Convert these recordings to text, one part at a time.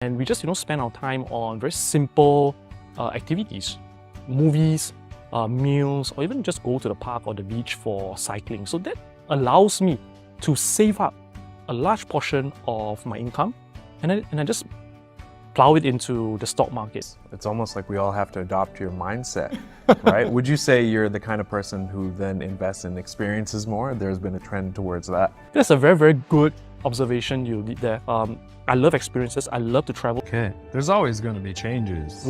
And we just, spend our time on very simple activities, movies, meals, or even just go to the park or the beach for cycling. So that allows me to save up a large portion of my income and I just plow it into the stock market. It's almost like we all have to adopt your mindset, right? Would you say you're the kind of person who then invests in experiences more? There's been a trend towards that. That's a very, very good observation you did there. I love experiences. I love to travel. Okay, there's always going to be changes.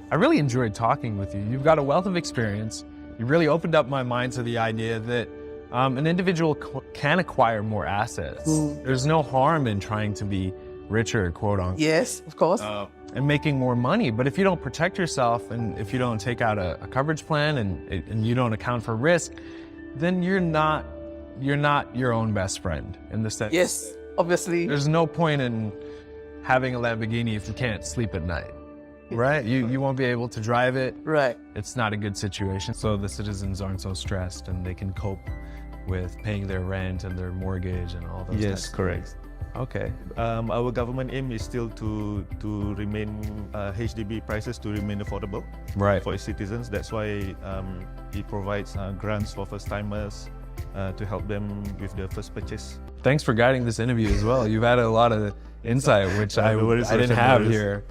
I really enjoyed talking with you. You've got a wealth of experience. You really opened up my mind to the idea that an individual can acquire more assets. There's no harm in trying to be richer, quote unquote. Yes, of course. And making more money. But if you don't protect yourself and if you don't take out a coverage plan and you don't account for risk, then you're not your own best friend in the sense. Yes, obviously. There's no point in having a Lamborghini if you can't sleep at night, right? You won't be able to drive it. Right. It's not a good situation. So the citizens aren't so stressed and they can cope with paying their rent and their mortgage and all those Yes, types of correct. things. Okay. Our government aim is still to remain HDB prices to remain affordable Right. for its citizens. That's why it provides grants for first-timers to help them with their first purchase. Thanks for guiding this interview as well. You've had a lot of insight, which I didn't have here.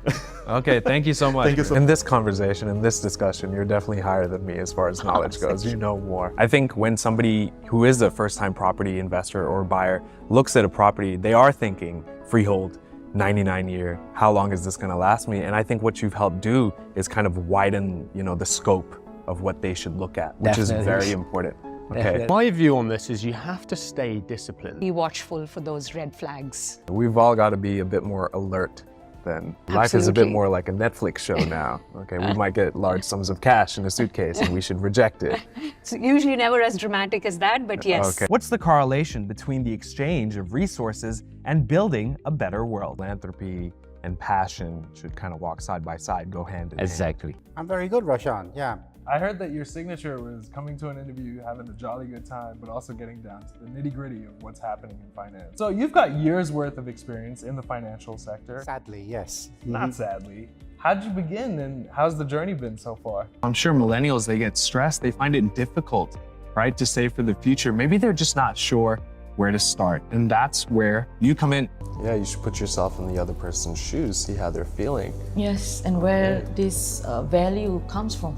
Okay, thank you so much. Thank you so In this conversation, in this discussion, you're definitely higher than me as far as knowledge goes. You know more. I think when somebody who is a first-time property investor or buyer looks at a property, they are thinking freehold, 99-year, how long is this going to last me? And I think what you've helped do is kind of widen, the scope of what they should look at, which is very important. Okay. My view on this is you have to stay disciplined. Be watchful for those red flags. We've all got to be a bit more alert then. Life is a bit Absolutely. more like a Netflix show now. Okay, we might get large sums of cash in a suitcase and we should reject it. It's usually never as dramatic as that, but yes. Okay. What's the correlation between the exchange of resources and building a better world? Philanthropy and passion should kind of walk side by side, go hand in hand. Exactly. I'm very good, Roshan. Yeah. I heard that your signature was coming to an interview, having a jolly good time, but also getting down to the nitty-gritty of what's happening in finance. So you've got years worth of experience in the financial sector. Sadly, yes. Not sadly. How did you begin and how's the journey been so far? I'm sure millennials, they get stressed. They find it difficult, right, to save for the future. Maybe they're just not sure where to start. And that's where you come in. Yeah, you should put yourself in the other person's shoes, see how they're feeling. Yes, and where this value comes from.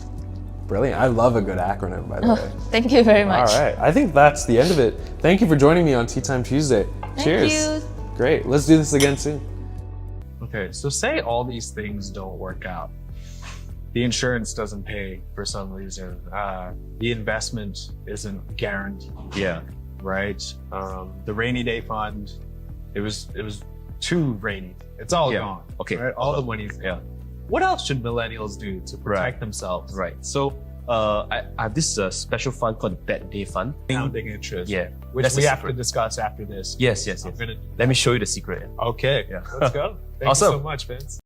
Brilliant. I love a good acronym, by the way. Thank you very much. All right. I think that's the end of it. Thank you for joining me on Tea Time Tuesday. Cheers. Thank you. Great. Let's do this again soon. Okay, so say all these things don't work out. The insurance doesn't pay for some reason. The investment isn't guaranteed. Yeah. Right? The rainy day fund, it was too rainy. It's all gone. Okay. Right? All the money's gone. What else should millennials do to protect themselves? Right. So I have this special fund called the Bad Day Fund. Compounding interest. Yeah. Which That's we the have to secret. discuss after this. Yes. I'm gonna do Let me show you the secret. that. Okay. Yeah. Let's go. Thank Awesome. you so much, Vince.